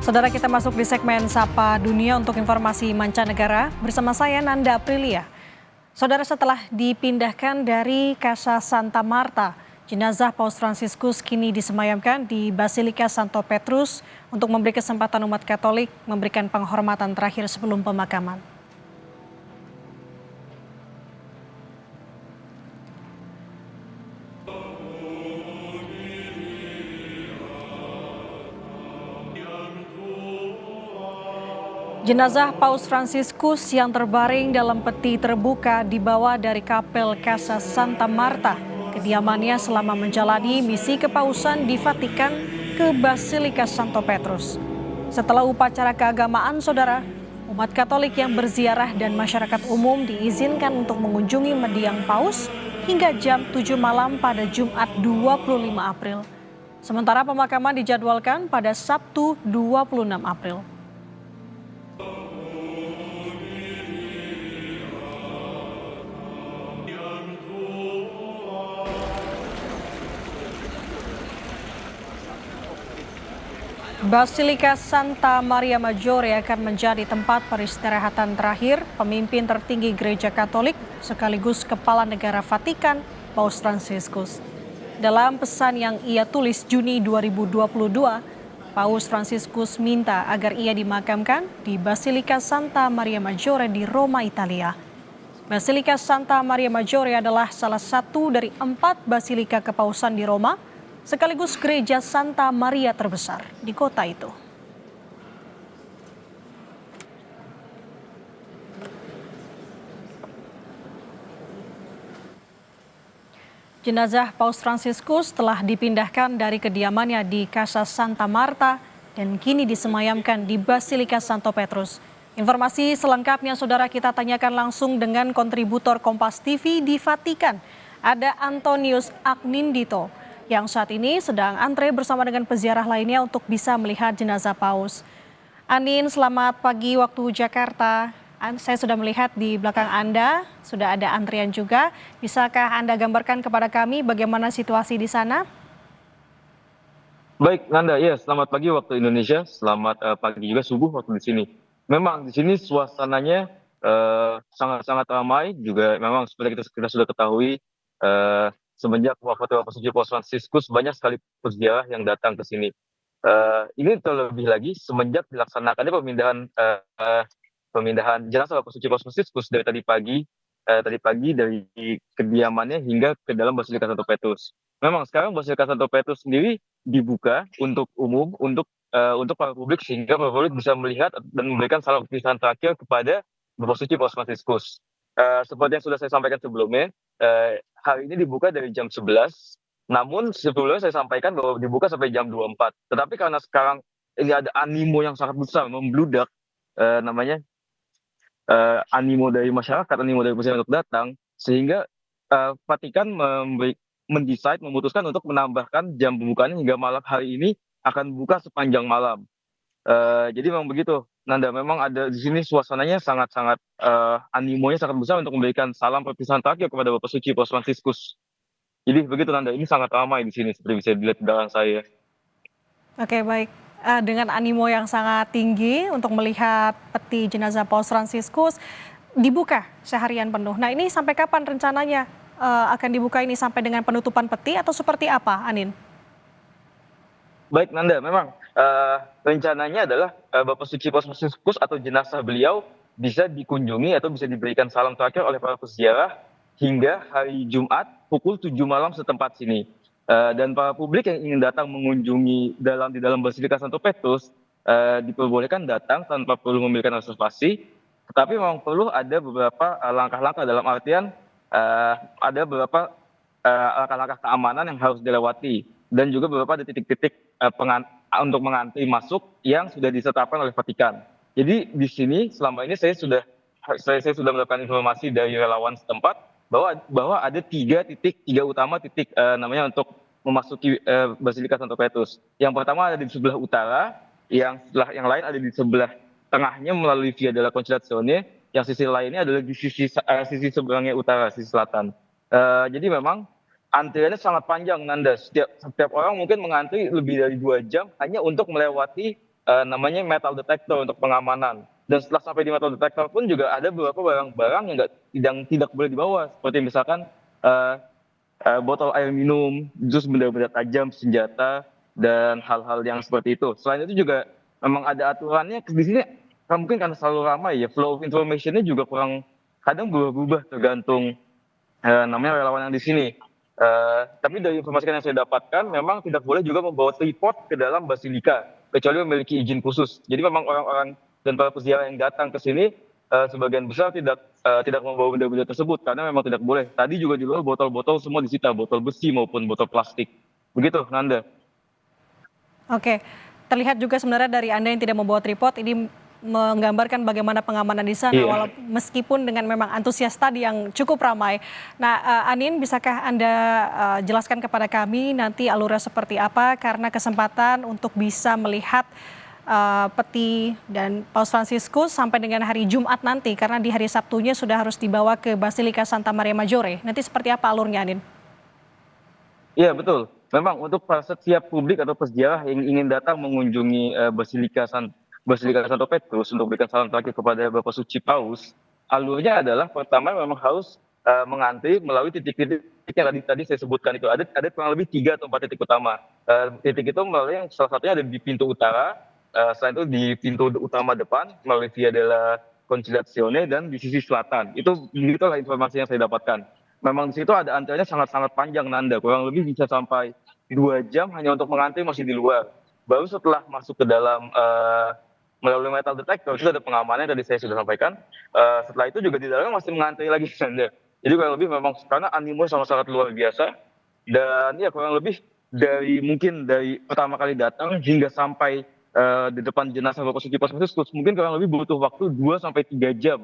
Saudara, kita masuk di segmen Sapa Dunia untuk informasi mancanegara bersama saya Nanda Aprilia. Saudara, setelah dipindahkan dari Casa Santa Marta, jenazah Paus Fransiskus kini disemayamkan di Basilika Santo Petrus untuk memberi kesempatan umat Katolik memberikan penghormatan terakhir sebelum pemakaman. Jenazah Paus Fransiskus yang terbaring dalam peti terbuka dibawa dari kapel Casa Santa Marta, kediamannya selama menjalani misi kepausan di Vatikan ke Basilika Santo Petrus. Setelah upacara keagamaan, saudara, umat Katolik yang berziarah dan masyarakat umum diizinkan untuk mengunjungi mendiang Paus hingga jam 7 malam pada Jumat 25 April. Sementara pemakaman dijadwalkan pada Sabtu 26 April. Basilika Santa Maria Maggiore akan menjadi tempat peristirahatan terakhir pemimpin tertinggi Gereja Katolik sekaligus Kepala Negara Vatikan, Paus Fransiskus. Dalam pesan yang ia tulis Juni 2022, Paus Fransiskus minta agar ia dimakamkan di Basilika Santa Maria Maggiore di Roma, Italia. Basilika Santa Maria Maggiore adalah salah satu dari 4 basilika kepausan di Roma, sekaligus gereja Santa Maria terbesar di kota itu. Jenazah Paus Fransiskus telah dipindahkan dari kediamannya di Casa Santa Marta dan kini disemayamkan di Basilika Santo Petrus. Informasi selengkapnya, saudara, kita tanyakan langsung dengan kontributor Kompas TV di Vatikan. Ada Antonius Agnindito yang saat ini sedang antre bersama dengan peziarah lainnya untuk bisa melihat jenazah Paus. Anin, selamat pagi waktu Jakarta. Saya sudah melihat di belakang Anda, sudah ada antrian juga. Bisakah Anda gambarkan kepada kami bagaimana situasi di sana? Baik, Nanda, ya selamat pagi waktu Indonesia, selamat pagi juga subuh waktu di sini. Memang di sini suasananya sangat-sangat ramai, juga memang seperti kita sudah ketahui, semenjak wafatnya Bapak Suci Paus Fransiskus banyak sekali peziarah yang datang ke sini. Ini terlebih lagi semenjak dilaksanakannya pemindahan jenazah Bapak Suci Paus Fransiskus dari tadi pagi dari kediamannya hingga ke dalam Basilika Santo Petrus. Memang sekarang Basilika Santo Petrus sendiri dibuka untuk umum, untuk para publik, sehingga para publik bisa melihat dan memberikan salam perpisahan terakhir kepada Bapak Suci Paus Fransiskus. Seperti yang sudah saya sampaikan sebelumnya, hari ini dibuka dari jam 11, namun sebelumnya saya sampaikan bahwa dibuka sampai jam 24. Tetapi karena sekarang ini ada animo yang sangat besar, membludak, animo dari masyarakat, animo dari peziarah untuk datang, sehingga Vatikan memutuskan untuk menambahkan jam pembukaannya hingga malam hari ini akan buka sepanjang malam. Jadi memang begitu, Nanda, memang ada di sini suasananya sangat-sangat animonya sangat besar untuk memberikan salam perpisahan terakhir kepada Bapak Suci Paus Fransiskus. Jadi begitu, Nanda, ini sangat ramai di sini seperti bisa dilihat di belakang saya. Oke, baik. Dengan animo yang sangat tinggi untuk melihat peti jenazah Paus Fransiskus dibuka seharian penuh. Nah, ini sampai kapan rencananya akan dibuka ini, sampai dengan penutupan peti atau seperti apa, Anin? Baik, Nanda, memang rencananya adalah Bapak Suci Paus Fransiskus atau jenazah beliau bisa dikunjungi atau bisa diberikan salam terakhir oleh para peziarah hingga hari Jumat pukul 7 malam setempat sini. Dan para publik yang ingin datang mengunjungi di dalam Basilika Santo Petrus diperbolehkan datang tanpa perlu memberikan reservasi, tetapi memang perlu ada beberapa langkah-langkah, dalam artian ada beberapa langkah-langkah keamanan yang harus dilewati, dan juga beberapa ada titik-titik untuk mengantri masuk yang sudah ditetapkan oleh Vatikan. Jadi di sini selama ini saya sudah mendapatkan informasi dari relawan setempat bahwa ada tiga utama titik untuk memasuki Basilika Santo Petrus. Yang pertama ada di sebelah utara, yang lain ada di sebelah tengahnya melalui Via della Conciliazione, yang sisi lainnya adalah di sisi seberangnya utara, sisi selatan. Jadi memang antriannya sangat panjang, Nanda. Setiap orang mungkin mengantri lebih dari 2 jam hanya untuk melewati namanya metal detector untuk pengamanan. Dan setelah sampai di metal detector pun juga ada beberapa barang-barang yang tidak boleh dibawa, seperti misalkan botol air minum, terus benda-benda tajam, senjata, dan hal-hal yang seperti itu. Selain itu juga memang ada aturannya di sini, mungkin karena selalu ramai ya, flow of information-nya juga kadang berubah tergantung namanya relawan yang di sini. Tapi dari informasi yang saya dapatkan, memang tidak boleh juga membawa tripod ke dalam basilika, kecuali memiliki izin khusus. Jadi memang orang-orang dan para peziarah yang datang ke sini, sebagian besar tidak membawa benda-benda tersebut, karena memang tidak boleh. Tadi juga di luar botol-botol semua disita, botol besi maupun botol plastik. Begitu, Nanda. Oke, terlihat juga sebenarnya dari Anda yang tidak membawa tripod, ini menggambarkan bagaimana pengamanan di sana, Iya. meskipun dengan memang antusias tadi yang cukup ramai. Nah, Anin, bisakah Anda jelaskan kepada kami nanti alurnya seperti apa, karena kesempatan untuk bisa melihat peti dan Paus Fransiskus sampai dengan hari Jumat nanti, karena di hari Sabtunya sudah harus dibawa ke Basilika Santa Maria Maggiore. Nanti seperti apa alurnya, Anin? Iya, betul. Memang untuk setiap publik atau peziarah yang ingin datang mengunjungi Basilika Santo Petrus untuk berikan salam terakhir kepada Bapak Suci Paus, alurnya adalah pertama memang harus mengantri melalui titik-titik yang tadi saya sebutkan itu. Ada kurang lebih 3 atau 4 titik utama. Titik itu melalui yang salah satunya ada di pintu utara, selain itu di pintu utama depan melalui Via della Conciliazione, dan di sisi selatan. Itu begitulah informasi yang saya dapatkan. Memang di situ ada antriannya sangat-sangat panjang, Nanda. Kurang lebih bisa sampai 2 jam hanya untuk mengantri masih di luar. Baru setelah masuk ke dalam melalui metal detector itu ada pengamanannya, tadi saya sudah sampaikan. Setelah itu juga di dalam masih mengantri lagi, Nanda. Jadi kurang lebih memang karena animo sangat-sangat luar biasa, dan ya kurang lebih mungkin dari pertama kali datang hingga sampai di depan jenazah Bapak Suci Paus Fransiskus mungkin kurang lebih butuh waktu 2 sampai 3 jam.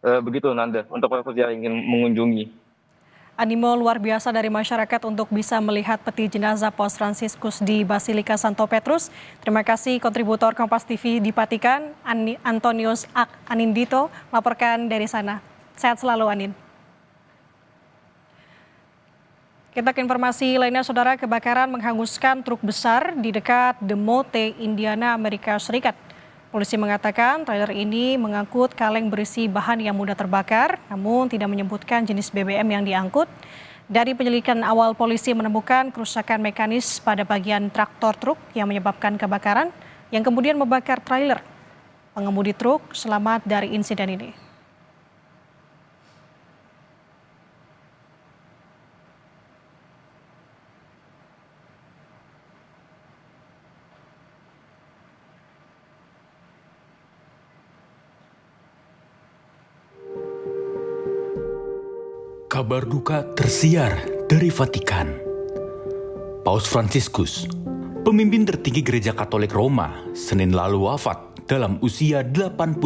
Begitu, Nanda, untuk para peziarah yang ingin mengunjungi. Animo luar biasa dari masyarakat untuk bisa melihat peti jenazah Paus Fransiskus di Basilika Santo Petrus. Terima kasih kontributor Kompas TV di Vatikan, Antonius Anindito, melaporkan dari sana. Sehat selalu, Anin. Kita ke informasi lainnya, Saudara. Kebakaran menghanguskan truk besar di dekat Demote, Indiana, Amerika Serikat. Polisi mengatakan trailer ini mengangkut kaleng berisi bahan yang mudah terbakar, namun tidak menyebutkan jenis BBM yang diangkut. Dari penyelidikan awal, polisi menemukan kerusakan mekanis pada bagian traktor truk yang menyebabkan kebakaran, yang kemudian membakar trailer. Pengemudi truk selamat dari insiden ini. Kabar duka tersiar dari Vatikan. Paus Fransiskus, pemimpin tertinggi Gereja Katolik Roma, Senin lalu wafat dalam usia 88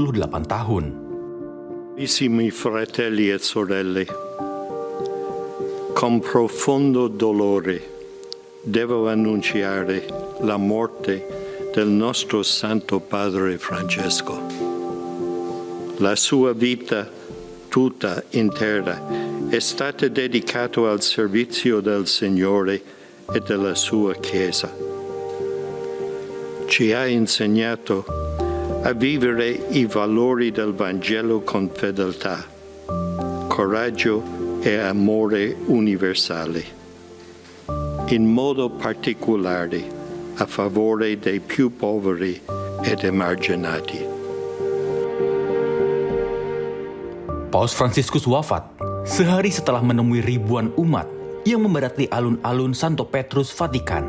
tahun. Carissimi fratelli e sorelle, con profondo dolore devo annunciare la morte del nostro Santo Padre Francesco. La sua vita tutta intera è stata dedicata al servizio del Signore e della sua Chiesa. Ci ha insegnato a vivere i valori del Vangelo con fedeltà, coraggio e amore universale, in modo particolare a favore dei più poveri ed emarginati. Paus Fransiskus wafat sehari setelah menemui ribuan umat yang memadati alun-alun Santo Petrus, Vatikan.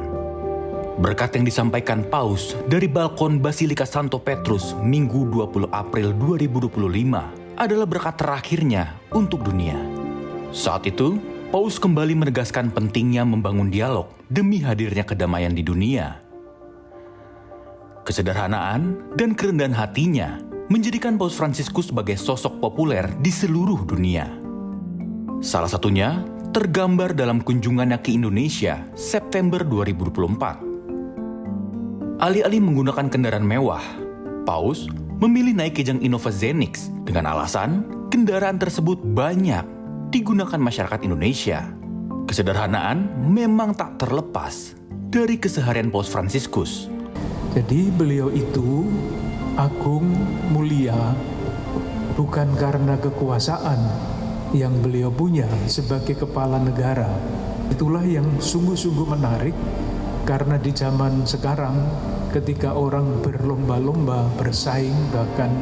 Berkat yang disampaikan Paus dari balkon Basilika Santo Petrus Minggu 20 April 2025 adalah berkat terakhirnya untuk dunia. Saat itu, Paus kembali menegaskan pentingnya membangun dialog demi hadirnya kedamaian di dunia. Kesederhanaan dan kerendahan hatinya menjadikan Paus Fransiskus sebagai sosok populer di seluruh dunia. Salah satunya tergambar dalam kunjungannya ke Indonesia September 2024. Alih-alih menggunakan kendaraan mewah, Paus memilih naik Kejang Innova Zenix dengan alasan kendaraan tersebut banyak digunakan masyarakat Indonesia. Kesederhanaan memang tak terlepas dari keseharian Paus Fransiskus. Jadi beliau itu agung, mulia, bukan karena kekuasaan yang beliau punya sebagai kepala negara. Itulah yang sungguh-sungguh menarik, karena di zaman sekarang ketika orang berlomba-lomba, bersaing, bahkan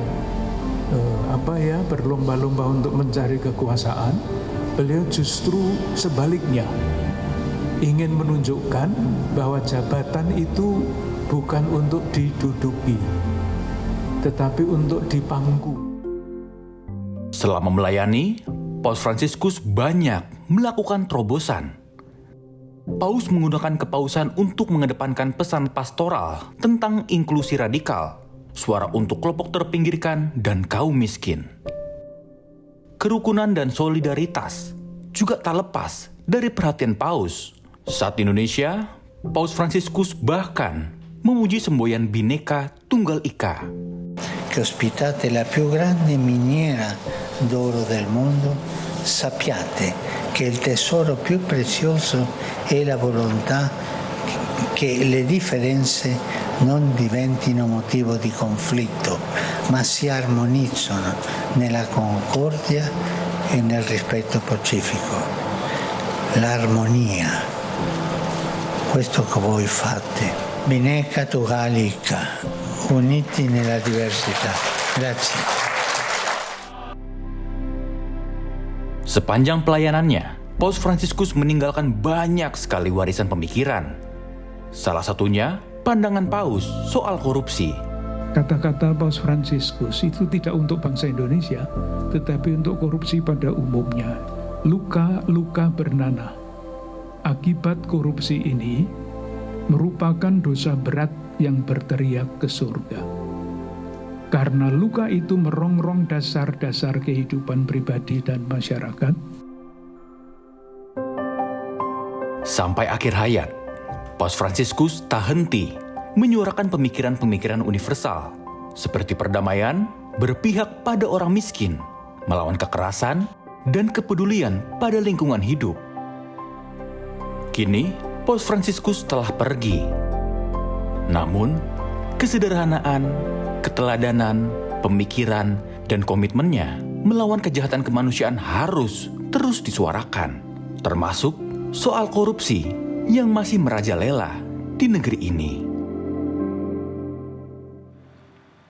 berlomba-lomba untuk mencari kekuasaan, beliau justru sebaliknya ingin menunjukkan bahwa jabatan itu bukan untuk diduduki, tetapi untuk dipangku. Selama melayani, Paus Fransiskus banyak melakukan terobosan. Paus menggunakan kepausan untuk mengedepankan pesan pastoral tentang inklusi radikal, suara untuk kelompok terpinggirkan dan kaum miskin. Kerukunan dan solidaritas juga tak lepas dari perhatian Paus. Saat di Indonesia, Paus Fransiskus bahkan memuji semboyan Bhinneka Tunggal Ika. Che ospitate la più grande miniera d'oro del mondo, sappiate che il tesoro più prezioso è la volontà che le differenze non diventino motivo di conflitto, ma si armonizzano nella concordia e nel rispetto pacifico. L'armonia, questo che voi fate. Bhinneka Tunggal Ika, uniti nella diversità. Grazie. Sepanjang pelayanannya, Paus Fransiskus meninggalkan banyak sekali warisan pemikiran. Salah satunya, pandangan Paus soal korupsi. Kata-kata Paus Fransiskus itu tidak untuk bangsa Indonesia, tetapi untuk korupsi pada umumnya. Luka-luka bernanah. Akibat korupsi ini merupakan dosa berat yang berteriak ke surga. Karena luka itu merongrong dasar-dasar kehidupan pribadi dan masyarakat. Sampai akhir hayat, Paus Fransiskus tak henti menyuarakan pemikiran-pemikiran universal, seperti perdamaian, berpihak pada orang miskin, melawan kekerasan, dan kepedulian pada lingkungan hidup. Kini, Paus Fransiskus telah pergi. Namun, kesederhanaan, keteladanan, pemikiran, dan komitmennya melawan kejahatan kemanusiaan harus terus disuarakan, termasuk soal korupsi yang masih merajalela di negeri ini.